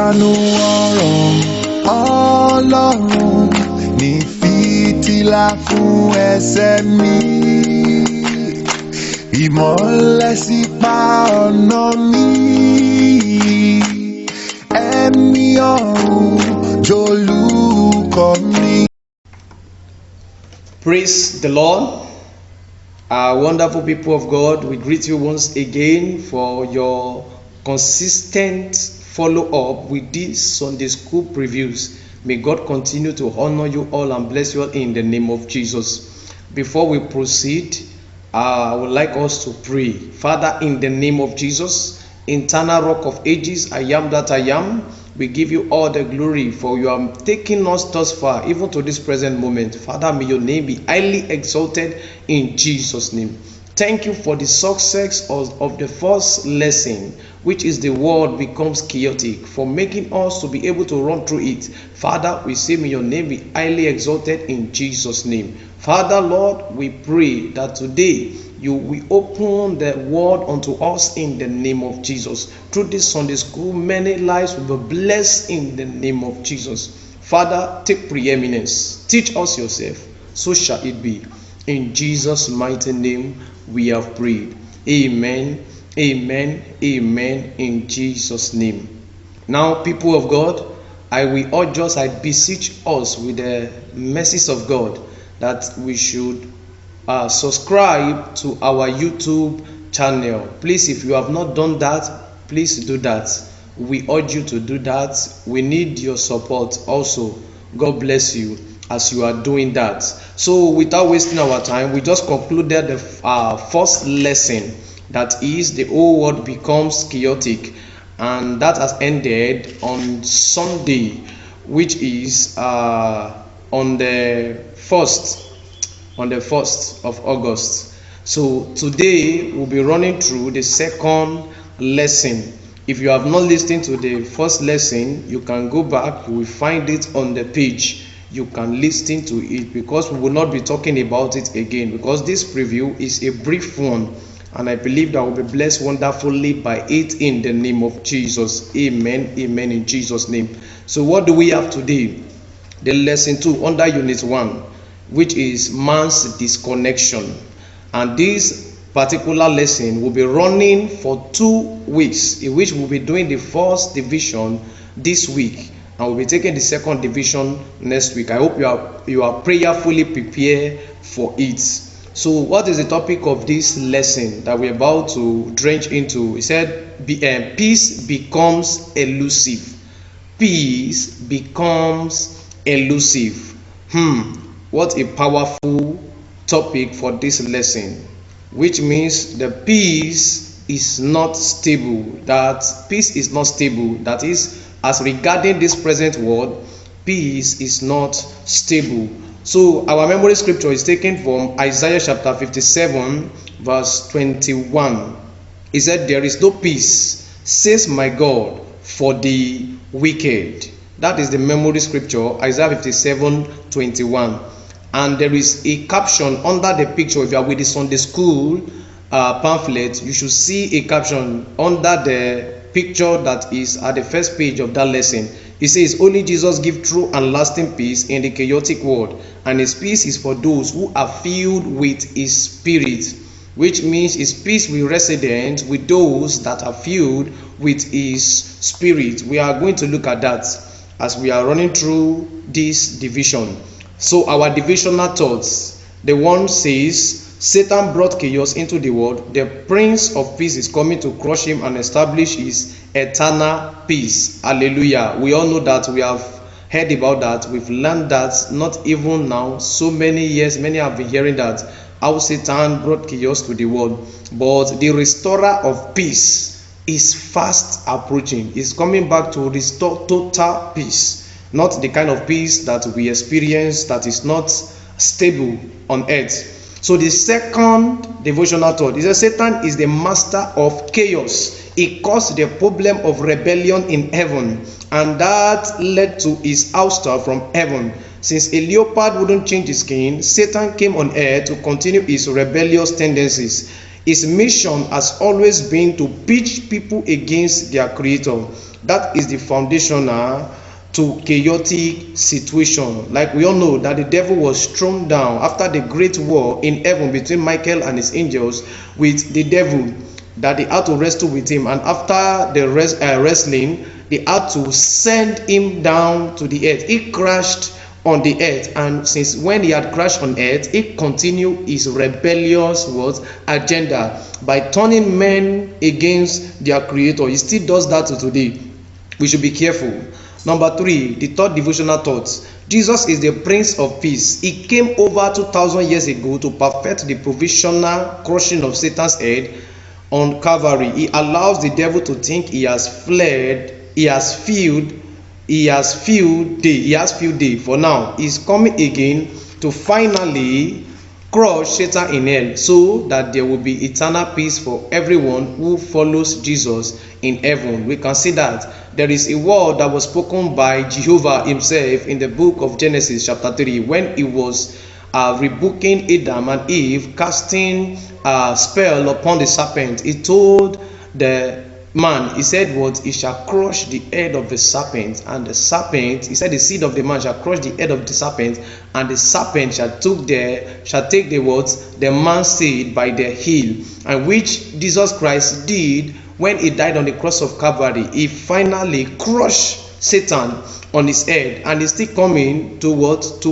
ìyanu ọ̀rọ̀ Ọlọ́run ní fìtílà fún ẹsẹ̀ mi, ìmọ́lẹ̀ sípa ọ̀nà mi, ẹ̀mí ọ̀run jolúkọ mi. Praise the Lord. Our wonderful people of God, we greet you once again for your consistent follow-up with these Sunday School previews. May God continue to honor you all and bless you all in the name of Jesus. Before we proceed, I would like us to pray. Father, in the name of Jesus, eternal rock of ages, I am that I am. We give you all the glory for you are taking us thus far, even to this present moment. Father, may your name be highly exalted in Jesus' name. Thank you for the success of the first lesson, which is the world becomes chaotic, for making us to be able to run through it. Father, we say may your name be highly exalted in Jesus' name. Father, Lord, we pray that today you will open the word unto us in the name of Jesus. Through this Sunday school, many lives will be blessed in the name of Jesus. Father, take preeminence. Teach us yourself. So shall it be. In Jesus' mighty name, we have prayed. Amen. Amen. Amen. In Jesus' name. Now, people of God, I beseech us with the mercies of God that we should subscribe to our YouTube channel. Please, if you have not done that, please do that. We urge you to do that. We need your support also. God bless you as you are doing that. So without wasting our time, we just concluded the first lesson, that is the whole world becomes chaotic, and that has ended on Sunday, which is on the 1st of August. So today we'll be running through the second lesson. If you have not listened to the first lesson, you can go back. You will find it on the page. You can listen to it, because we will not be talking about it again, because this preview is a brief one, and I believe that we'll be blessed wonderfully by it in the name of Jesus. Amen. Amen. In Jesus' name. So what do we have today? The lesson 2 under unit 1, which is man's disconnection. And this particular lesson will be running for 2 weeks, in which we'll be doing the first division this week, and we'll be taking the second division next week. I hope you are prayerfully prepared for it. So what is the topic of this lesson that we're about to drench into? He said, peace becomes elusive. Peace becomes elusive. What a powerful topic for this lesson, which means the peace is not stable. That peace is not stable. That is, as regarding this present world, peace is not stable. So our memory scripture is taken from Isaiah chapter 57 verse 21. He said, there is no peace, says my God, for the wicked. That is the memory scripture, Isaiah 57:21. And there is a caption under the picture. If you are with the Sunday school pamphlet, you should see a caption under the picture that is at the first page of that lesson. It says, only Jesus gives true and lasting peace in the chaotic world, and his peace is for those who are filled with his spirit, which means his peace will resident with those that are filled with his spirit. We are going to look at that as we are running through this division. So our divisional thoughts, the one says, Satan brought chaos into the world. The Prince of Peace is coming to crush him and establish his eternal peace. Hallelujah. We all know that. We have heard about that. We've learned that. Not even now, so many years, many have been hearing that, how Satan brought chaos to the world. But the restorer of peace is fast approaching. He's coming back to restore total peace. Not the kind of peace that we experience that is not stable on earth. So the second devotional thought is that Satan is the master of chaos. He caused the problem of rebellion in heaven, and that led to his ouster from heaven. Since a leopard wouldn't change his skin, Satan came on earth to continue his rebellious tendencies. His mission has always been to pitch people against their creator. That is the foundational to chaotic situation. Like we all know that the devil was thrown down after the great war in heaven between Michael and his angels with the devil, that they had to wrestle with him, and after the wrestling they had to send him down to the earth. He crashed on the earth, and since when he had crashed on earth, he continued his rebellious agenda by turning men against their creator. He still does that to today. We should be careful. Number 3, the third devotional thought. Jesus is the Prince of Peace. He came over 2,000 years ago to perfect the provisional crushing of Satan's head on Calvary. He allows the devil to think he has fled, he has filled day. For now, he's coming again to finally crush Satan in hell, so that there will be eternal peace for everyone who follows Jesus in heaven. We can see that there is a word that was spoken by Jehovah himself in the book of Genesis chapter 3, when he was rebuking Adam and Eve, casting a spell upon the serpent. He told the man, he said, what? He shall crush the head of the serpent, and the serpent, he said, the seed of the man shall crush the head of the serpent, and the serpent shall take the man's seed by the heel. And which Jesus Christ did when he died on the cross of Calvary. He finally crushed Satan on his head, and he's still coming to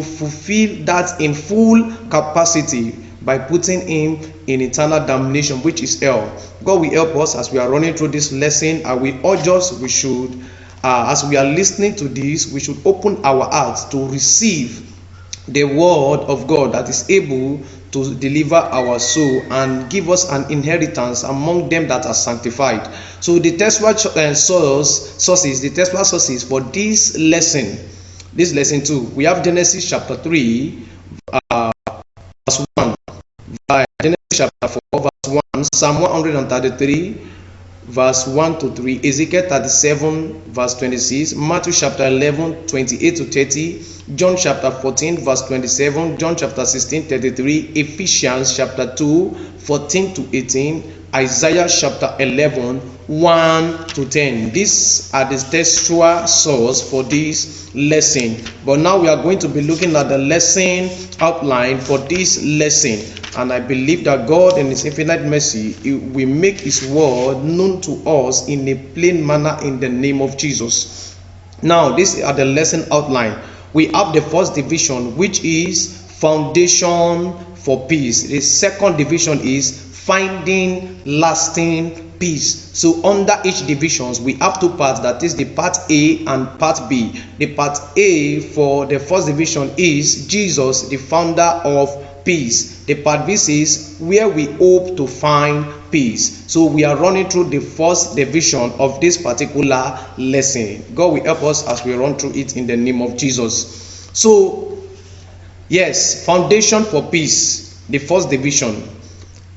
fulfill that in full capacity by putting him in eternal damnation, which is hell. God will help us as we are running through this lesson, and we urge us, we should, as we are listening to this, we should open our hearts to receive the word of God that is able to deliver our soul and give us an inheritance among them that are sanctified. So the textual sources for this lesson 2, we have Genesis chapter 3, verse 1, Genesis chapter 4, verse 1, Psalm 133, verse 1 to 3, Ezekiel 37, verse 26, Matthew chapter 11, 28 to 30, John chapter 14, verse 27, John chapter 16, 33, Ephesians chapter 2, 14 to 18, Isaiah chapter 11, 1 to 10. These are the textual source for this lesson. But now we are going to be looking at the lesson outline for this lesson. And I believe that God in his infinite mercy will make his word known to us in a plain manner in the name of Jesus. Now, these are the lesson outline. We have the first division, which is foundation for peace. The second division is finding lasting peace. So under each divisions, we have two parts, that is the part A and part B. The part A for the first division is Jesus, the founder of peace. The part B is where we hope to find peace. So we are running through the first division of this particular lesson. God will help us as we run through it in the name of Jesus. So yes, foundation for peace, the first division.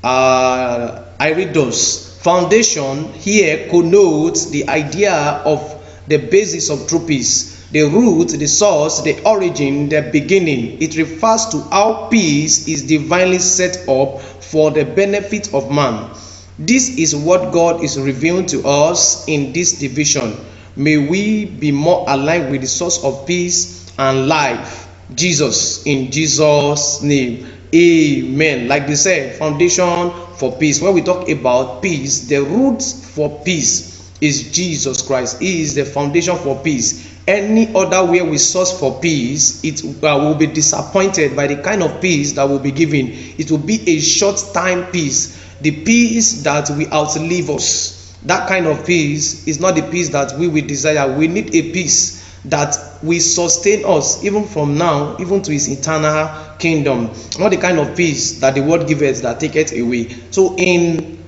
I read those. Foundation here connotes the idea of the basis of true peace, the root, the source, the origin, the beginning. It refers to how peace is divinely set up for the benefit of man. This is what God is revealing to us in this division. May we be more aligned with the source of peace and life, Jesus, in Jesus' name. Amen. Like they said, foundation for peace. When we talk about peace, the root for peace is Jesus Christ. He is the foundation for peace. Any other way we source for peace, it will be disappointed by the kind of peace that will be given. It will be a short time peace, the peace that will outlive us. That kind of peace is not the peace that we will desire. We need a peace that will sustain us even from now, even to his eternal kingdom. Not the kind of peace that the world giveth that taketh away. So in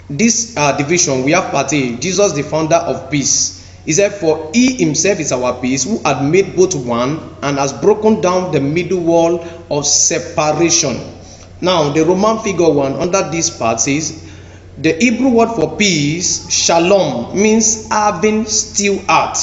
this division, we have part A, Jesus the founder of peace. He said, for he himself is our peace, who had made both one and has broken down the middle wall of separation. Now the Roman figure 1 under this part says, the Hebrew word for peace, shalom, means having still heart,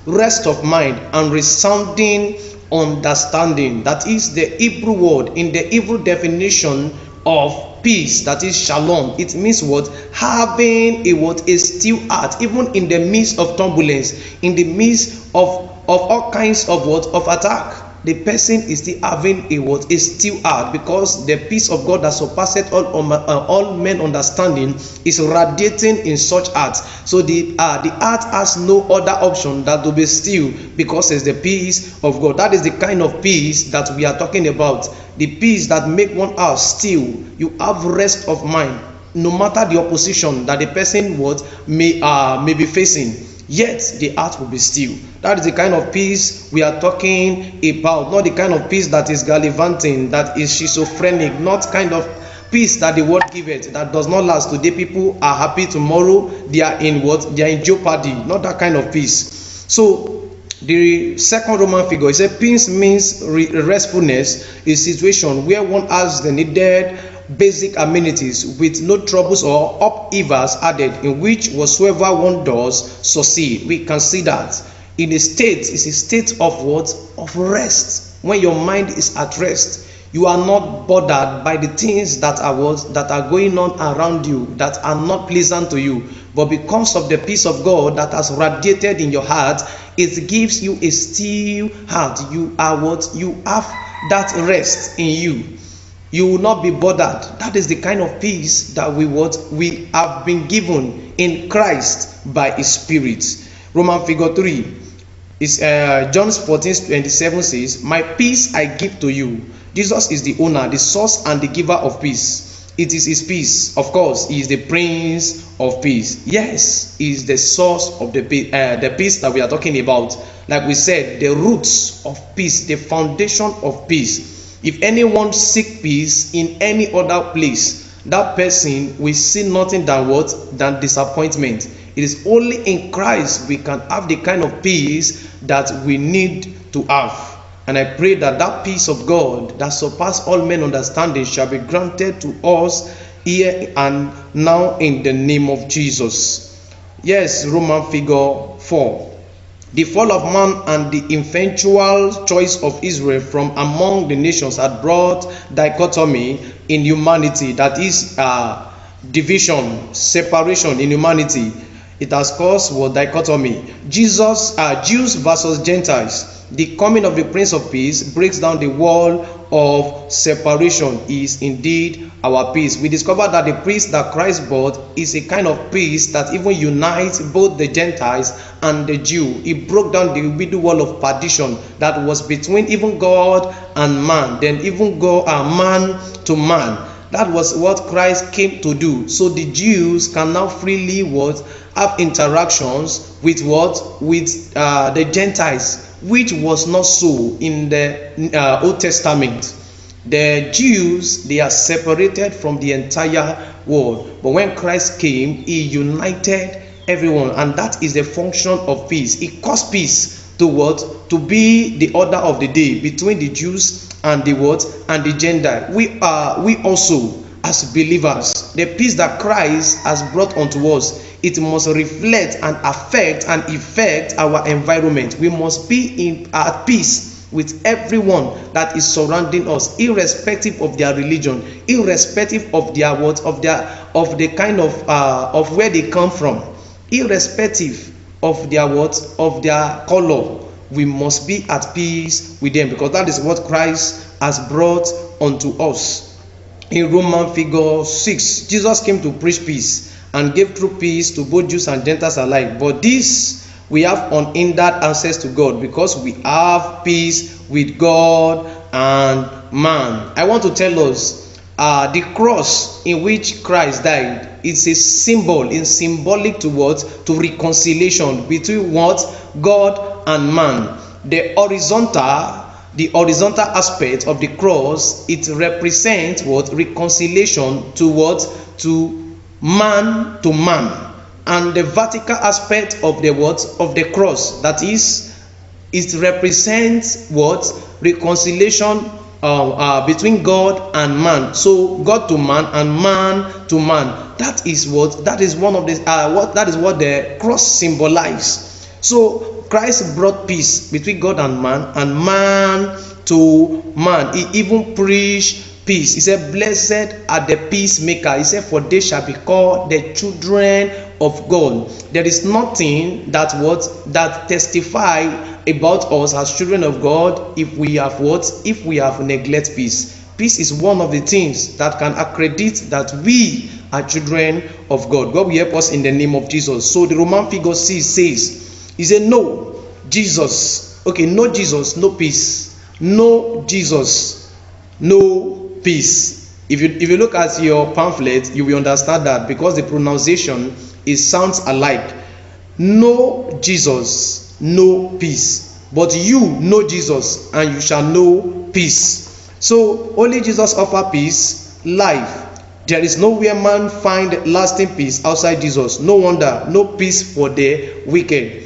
rest of mind, and resounding understanding. That is the Hebrew word in the Hebrew definition of peace, that is shalom. It means what? Having a still heart, even in the midst of turbulence, in the midst of all kinds of of attack. The person is still having a still heart, because the peace of God that surpasseth all men understanding is radiating in such heart. So the heart has no other option than to be still, because it's the peace of God. That is the kind of peace that we are talking about. The peace that make one heart still. You have rest of mind, no matter the opposition that the person may be facing. Yet the heart will be still. That is the kind of peace we are talking about, not the kind of peace that is gallivanting, that is schizophrenic, not kind of peace that the world giveth, that does not last. Today people are happy, tomorrow they are in They are in jeopardy. Not that kind of peace. So the second Roman figure, it says peace means restfulness, a situation where one has the needed basic amenities with no troubles or upheavals added, in which whatsoever one does succeed. We can see that in a state, it's a state of what? Of rest. When your mind is at rest, you are not bothered by the things that are going on around you, that are not pleasant to you. But because of the peace of God that has radiated in your heart, it gives you a still heart. You are you have that rest in you. You will not be bothered. That is the kind of peace that we have been given in Christ by His Spirit. Roman figure 3 is John 14:27 says, "My peace I give to you." Jesus is the owner, the source, and the giver of peace. It is His peace. Of course, He is the Prince of Peace. Yes, He is the source of the peace that we are talking about. Like we said, the roots of peace, the foundation of peace. If anyone seek peace in any other place, that person will see nothing than disappointment. It is only in Christ we can have the kind of peace that we need to have. And I pray that that peace of God that surpasses all men understanding shall be granted to us here and now in the name of Jesus. Yes, Roman figure 4. The fall of man and the eventual choice of Israel from among the nations had brought dichotomy in humanity, that is division, separation in humanity. It has caused dichotomy. Jews versus Gentiles. The coming of the Prince of Peace breaks down the wall of separation. Is indeed our peace. We discover that the peace that Christ brought is a kind of peace that even unites both the Gentiles and the Jew. It broke down the middle wall of partition that was between even God and man, then even man to man. That was what Christ came to do. So the Jews can now freely have interactions with the Gentiles, which was not so in the Old Testament. The Jews, they are separated from the entire world. But when Christ came, He united everyone, and that is the function of peace. It caused peace to be the order of the day between the Jews and the Gentile. We also, as believers, the peace that Christ has brought unto us, it must reflect and affect and effect our environment. We must be at peace with everyone that is surrounding us, irrespective of their religion, irrespective of their of the kind of where they come from, irrespective of their of their color. We must be at peace with them, because that is what Christ has brought unto us. In Roman figure 6, Jesus came to preach peace and gave true peace to both Jews and Gentiles alike. But this we have unhindered access to God, because we have peace with God and man. I want to tell us the cross in which Christ died, it's a symbol, it's symbolic to reconciliation between God and man. The horizontal aspect of the cross, it represents reconciliation to man to man. And the vertical aspect of the cross, that is, it represents reconciliation between God and man. So God to man and man to man. That is what the cross symbolizes. So Christ brought peace between God and man to man. He even preached peace. He said, blessed are the peacemaker. He said, for they shall be called the children of God. There is nothing that testify about us as children of God if we have if we have neglect peace. Peace is one of the things that can accredit that we are children of God. God will help us in the name of Jesus. So the Roman figure 6 says, he said, no Jesus. Okay, no Jesus, no peace. No Jesus, no peace. If you look at your pamphlet, you will understand that, because the pronunciation sounds alike. No Jesus, no peace. But you know Jesus, and you shall know peace. So only Jesus offers peace, life. There is nowhere man find lasting peace outside Jesus. No wonder, no peace for the wicked.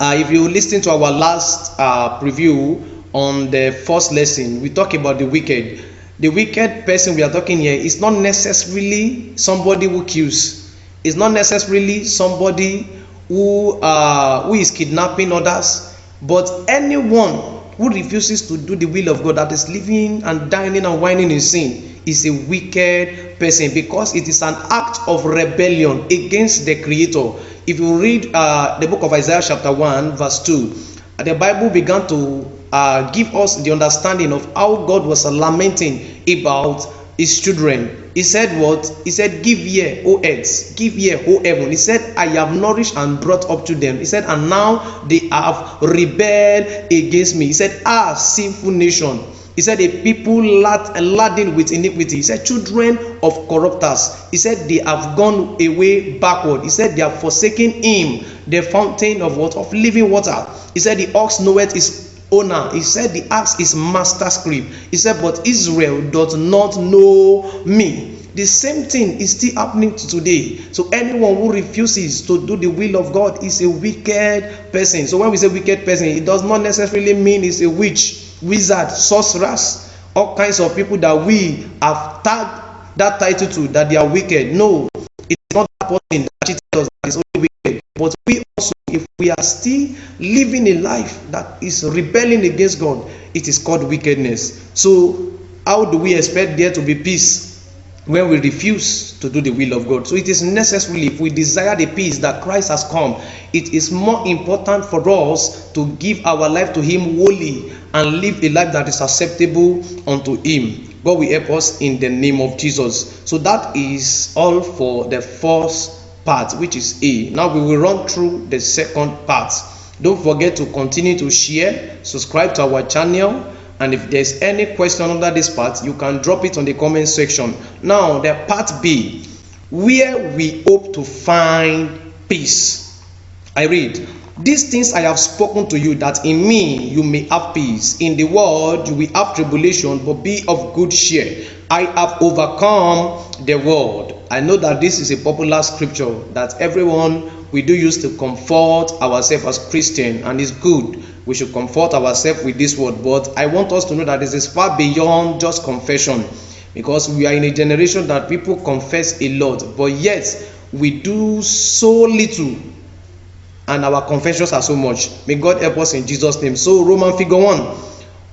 If you listen to our last preview on the first lesson, we talk about the wicked. The wicked person we are talking here is not necessarily somebody who kills. It's not necessarily somebody who is kidnapping others, but anyone who refuses to do the will of God, that is living and dining and whining in sin, is a wicked person, because it is an act of rebellion against the Creator. If you read the book of Isaiah chapter 1 verse 2, the Bible began to give us the understanding of how God was lamenting about his children. He said what? He said, give ear, O earth, give ear, O heaven. He said, I have nourished and brought up to them. He said, and now they have rebelled against me. He said, sinful nation. He said, a people laden with iniquity. He said, children of corrupters. He said, they have gone away backward. He said, they have forsaken him, the fountain of what? Of living water. He said, the ox knoweth his owner. He said, the axe is master script. He said, but Israel does not know me. The same thing is still happening today. So anyone who refuses to do the will of God is a wicked person. So when we say wicked person, it does not necessarily mean it's a witch, wizard, sorcerers, all kinds of people that we have tagged that title to, that they are wicked. No, it's not that person that cheated us that is only wicked. But we also, if we are still living a life that is rebelling against God, it is called wickedness. So how do we expect there to be peace when we refuse to do the will of God? So it is necessarily, if we desire the peace that Christ has come, it is more important for us to give our life to him wholly and live a life that is acceptable unto him. God will help us in the name of Jesus. So that is all for the first part, which is A. Now we will run through the second part. Don't forget to continue to share, subscribe to our channel, and if there's any question under this part, you can drop it on the comment section. Now the part B, where we hope to find peace. I read, these things I have spoken to you, that in me you may have peace. In the world you will have tribulation, but be of good cheer. I have overcome the world. I know that this is a popular scripture that everyone we do use to comfort ourselves as Christian, and it's good. We should comfort ourselves with this word. But I want us to know that this is far beyond just confession, because we are in a generation that people confess a lot, but yet we do so little, and our confessions are so much. May God help us in Jesus' name. So Roman figure 1,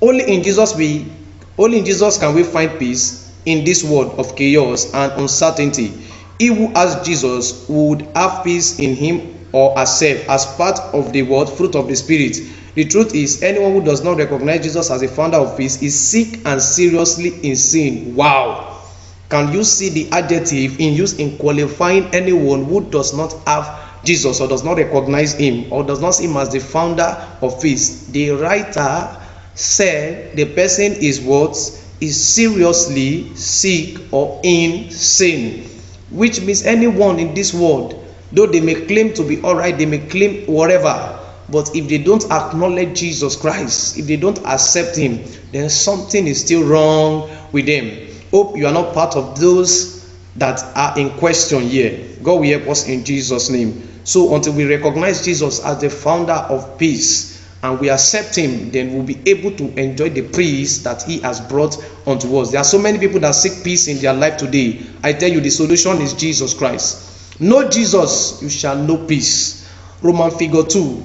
only in Jesus can we find peace in this world of chaos and uncertainty. He who has Jesus would have peace in him or herself as part of the word fruit of the Spirit. The truth is, anyone who does not recognize Jesus as the founder of peace is sick and seriously insane. Wow! Can you see the adjective in use in qualifying anyone who does not have Jesus, or does not recognize him, or does not see him as the founder of peace? The writer said the person is what? Is seriously sick or insane, which means anyone in this world, though they may claim to be all right, they may claim whatever, but if they don't acknowledge Jesus Christ, if they don't accept him, then something is still wrong with them. Hope you are not part of those that are in question here. God will help us in Jesus' name. So until we recognize Jesus as the founder of peace and we accept him, then we'll be able to enjoy the peace that he has brought unto us. There are so many people that seek peace in their life today. I tell you, the solution is Jesus Christ. Know Jesus, you shall know peace. Roman figure 2,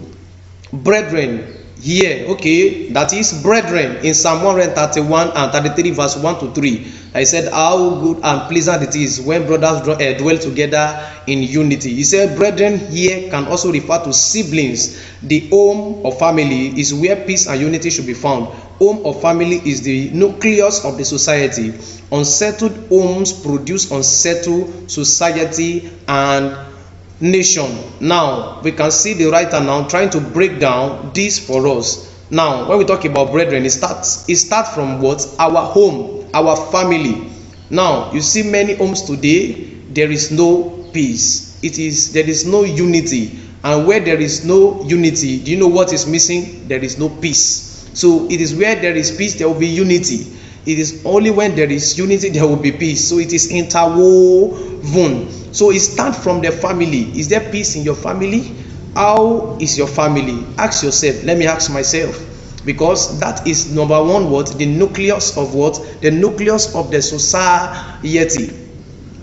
brethren, here, okay, that is brethren, in Psalm 131 and 33 verse 1 to 3. I said how good and pleasant it is when brothers dwell together in unity. He said brethren here can also refer to siblings. The home or family is where peace and unity should be found. Home or family is the nucleus of the society. Unsettled homes produce unsettled society and nation. Now we can see the writer now trying to break down this for us. Now when we talk about brethren, it starts from what? Our home, our family. Now you see many homes today, there is no peace. There is no unity, and where there is no unity, do you know what is missing? There is no peace. So it is where there is peace there will be unity. It is only when there is unity there will be peace. So it is interwoven. So it starts from the family. Is there peace in your family? How is your family? Ask yourself. Let me ask myself, because that is number one, what? The nucleus of what? The nucleus of the society.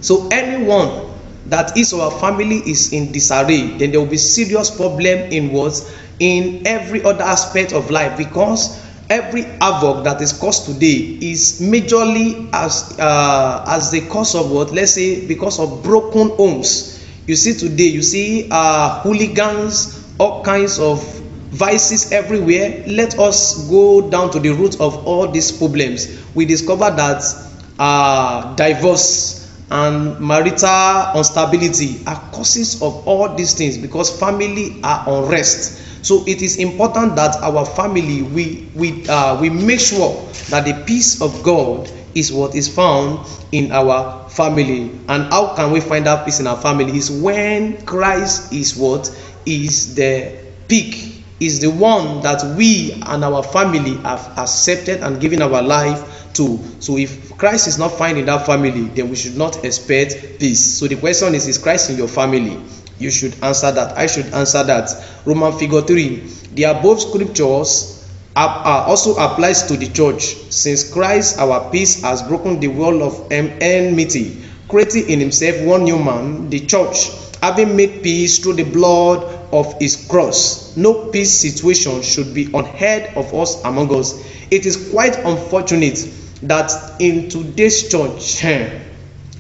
So anyone that is our family is in disarray, then there will be serious problem in what? In every other aspect of life, because every havoc that is caused today is majorly as the cause of what? Let's say because of broken homes. You see today, you see hooligans, all kinds of vices everywhere. Let us go down to the root of all these problems. We discover that divorce and marital instability are causes of all these things, because family are unrest. So it is important that our family, we make sure that the peace of God is what is found in our family. And how can we find that peace in our family? Is when Christ is what? Is the peak, is the one that we and our family have accepted and given our life to. So if Christ is not found in that family, then we should not expect peace. So the question is Christ in your family? You should answer that. I should answer that. Roman figure 3. The above scriptures also applies to the church, since Christ our peace has broken the wall of enmity, creating in himself one new man, the church, having made peace through the blood of his cross. No peace situation should be unheard of us among us. It is quite unfortunate that in today's church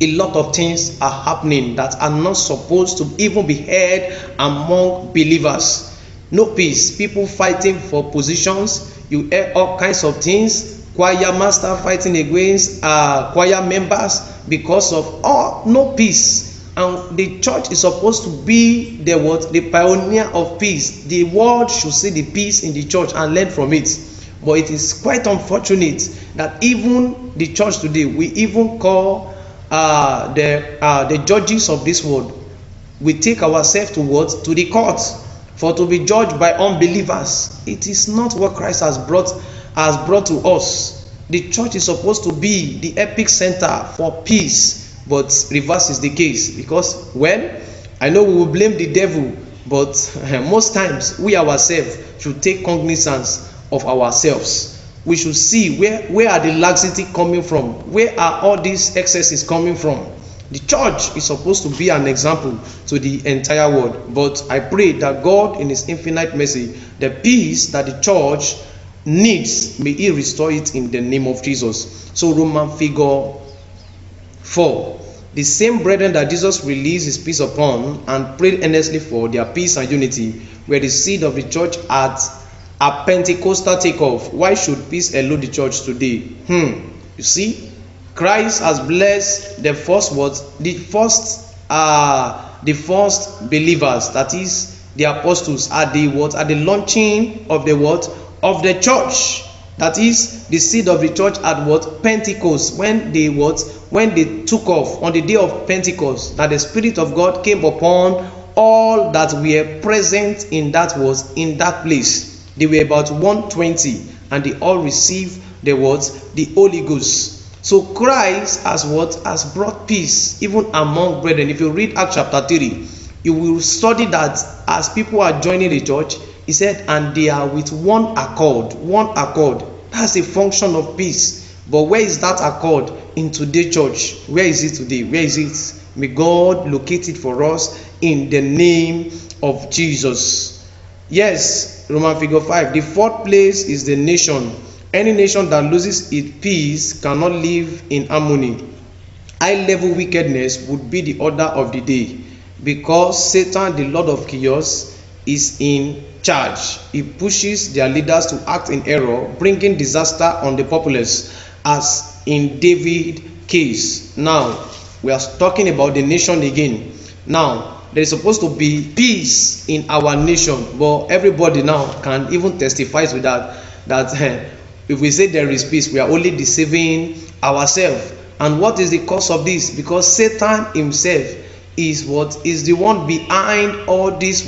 a lot of things are happening that are not supposed to even be heard among believers. No peace, people fighting for positions. You hear all kinds of things. Choir master fighting against choir members because of no peace. And the church is supposed to be the what? The pioneer of peace. The world should see the peace in the church and learn from it. But it is quite unfortunate that even the church today, we even call the judges of this world. We take ourselves to what? To the court, for to be judged by unbelievers. It is not what Christ has brought to us. The church is supposed to be the epic center for peace, but reverse is the case. Because I know we will blame the devil, but most times we ourselves should take cognizance of ourselves. We should see where are the laxity coming from, where are all these excesses coming from. The church is supposed to be an example to the entire world. But I pray that God in his infinite mercy, the peace that the church needs, may he restore it in the name of Jesus. So Roman figure 4. The same brethren that Jesus released his peace upon and prayed earnestly for their peace and unity were the seed of the church at a Pentecostal takeoff. Why should peace elude the church today? You see, Christ has blessed the first believers, that is the apostles, at the launching of the church. That is the seed of the church at Pentecost, when they took off on the day of Pentecost, that the Spirit of God came upon all that were present in that place. They were about 120, and they all received the Holy Ghost. So Christ has brought peace even among brethren. If you read Acts chapter 3, you will study that as people are joining the church, he said, and they are with one accord. That's a function of peace. But where is that accord in today's church? Where is it today? Where is it? May God locate it for us in the name of Jesus. Yes, Roman figure 5. The fourth place is the nation. Any nation that loses its peace cannot live in harmony. High level wickedness would be the order of the day, because Satan, the Lord of chaos, is in charge. He pushes their leaders to act in error, bringing disaster on the populace, as in David case. Now we are talking about the nation again. Now there is supposed to be peace in our nation, but everybody now can even testify to that if we say there is peace, we are only deceiving ourselves. And what is the cause of this? Because Satan himself is the one behind all this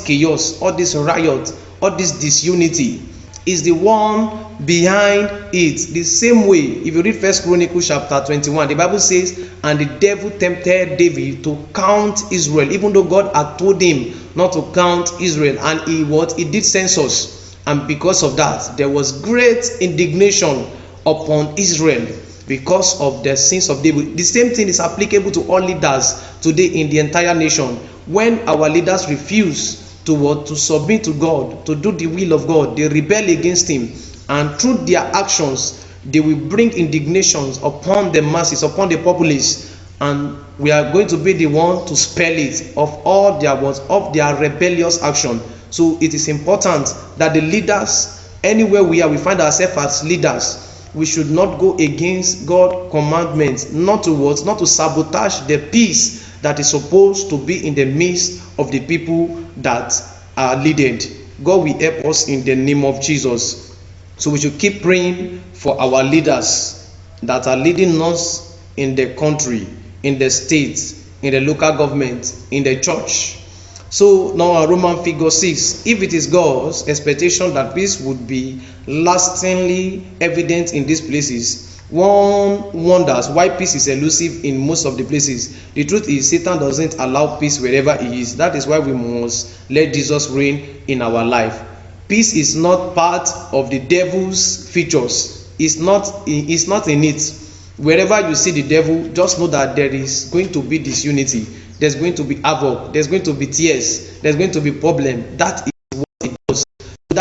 chaos, all this riot, all this disunity. Is the one behind it. The same way, if you read First Chronicles chapter 21, the Bible says, and the devil tempted David to count Israel, even though God had told him not to count Israel, and he did census. And because of that, there was great indignation upon Israel because of the sins of David. The same thing is applicable to all leaders today in the entire nation. When our leaders refuse to submit to God, to do the will of God, they rebel against him, and through their actions they will bring indignations upon the masses, upon the populace, and we are going to be the one to spell it of all their rebellious action. So it is important that the leaders, anywhere we find ourselves as leaders, we should not go against God's commandments, not to sabotage the peace that is supposed to be in the midst of the people that are leaded. God will help us in the name of Jesus. So we should keep praying for our leaders that are leading us in the country, in the states, in the local government, in the church. So now Roman figure 6. If it is God's expectation that peace would be lastingly evident in these places, one wonders why peace is elusive in most of the places. The truth is, Satan doesn't allow peace wherever he is. That is why we must let Jesus reign in our life. Peace is not part of the devil's features. It's not in it. Wherever you see the devil, just know that there is going to be disunity. There's going to be havoc. There's going to be tears. There's going to be problem. That is what it does. So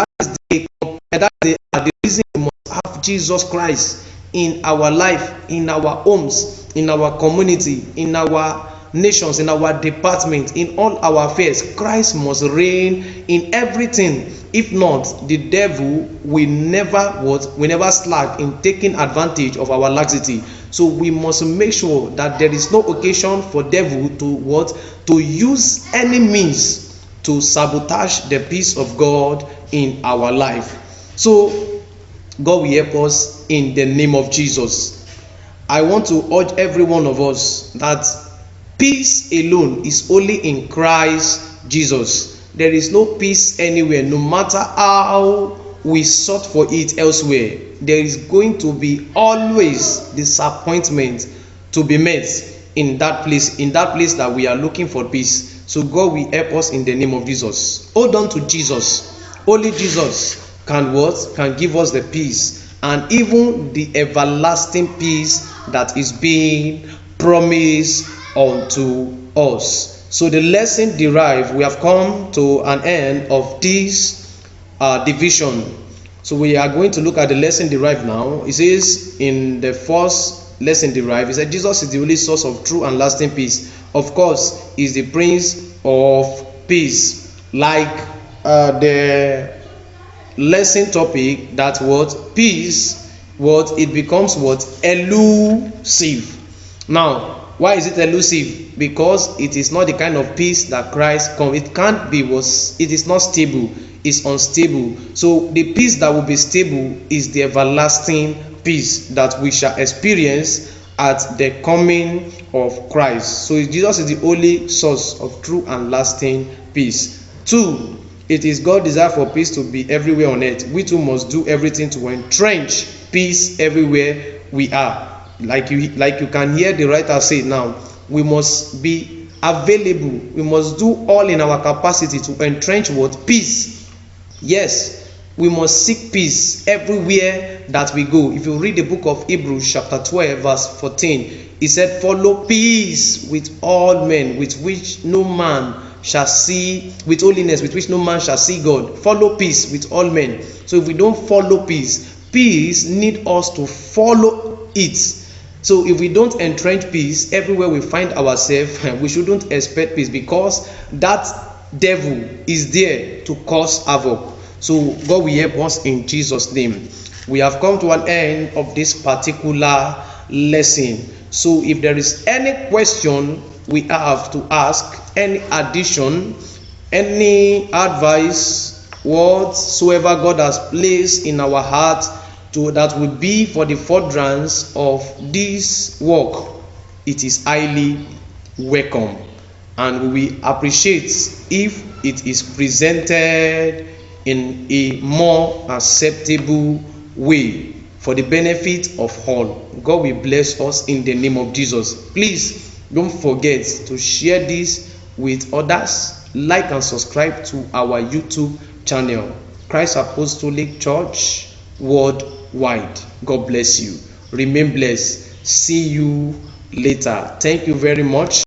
that is the reason we must have Jesus Christ in our life, in our homes, in our community, in our nations, in our department, in all our affairs. Christ must reign in everything. If not, the devil will never slack in taking advantage of our laxity. So we must make sure that there is no occasion for devil to use any means to sabotage the peace of God in our life. So God will help us in the name of Jesus. I want to urge every one of us that peace alone is only in Christ Jesus. There is no peace anywhere, no matter how we sought for it elsewhere. There is going to be always disappointment to be met in that place that we are looking for peace. So God will help us in the name of Jesus. Hold on to Jesus. Only Jesus can give us the peace, and even the everlasting peace that is being promised unto us. So the lesson derived, we have come to an end of this division. So we are going to look at the lesson derived now. It says in the first lesson derived, it said Jesus is the only source of true and lasting peace. Of course, he is the Prince of Peace. Like the lesson topic, that peace, it becomes elusive. Now, why is it elusive? Because it is not the kind of peace that Christ comes. It can't be. It is not stable. It's unstable. So the peace that will be stable is the everlasting peace that we shall experience at the coming of Christ. So Jesus is the only source of true and lasting peace. 2, it is God's desire for peace to be everywhere on earth. We too must do everything to entrench peace everywhere we are. Like you can hear the writer say now, we must be available. We must do all in our capacity to entrench peace. Yes, we must seek peace everywhere that we go. If you read the book of Hebrews chapter 12 verse 14, it said, follow peace with all men, with which no man shall see, with holiness with which no man shall see God. Follow peace with all men. So if we don't follow peace, peace need us to follow it. So if we don't entrench peace everywhere we find ourselves, we shouldn't expect peace, because that devil is there to cause havoc. So God will help us in Jesus' name. We have come to an end of this particular lesson. So if there is any question we have to ask, any addition, any advice, whatsoever God has placed in our heart to that will be for the furtherance of this work, it is highly welcome, and we will appreciate if it is presented in a more acceptable way for the benefit of all. God will bless us in the name of Jesus. Please don't forget to share this with others. Like and subscribe to our YouTube channel, Christ Apostolic Church Worldwide. God bless you. Remain blessed. See you later. Thank you very much.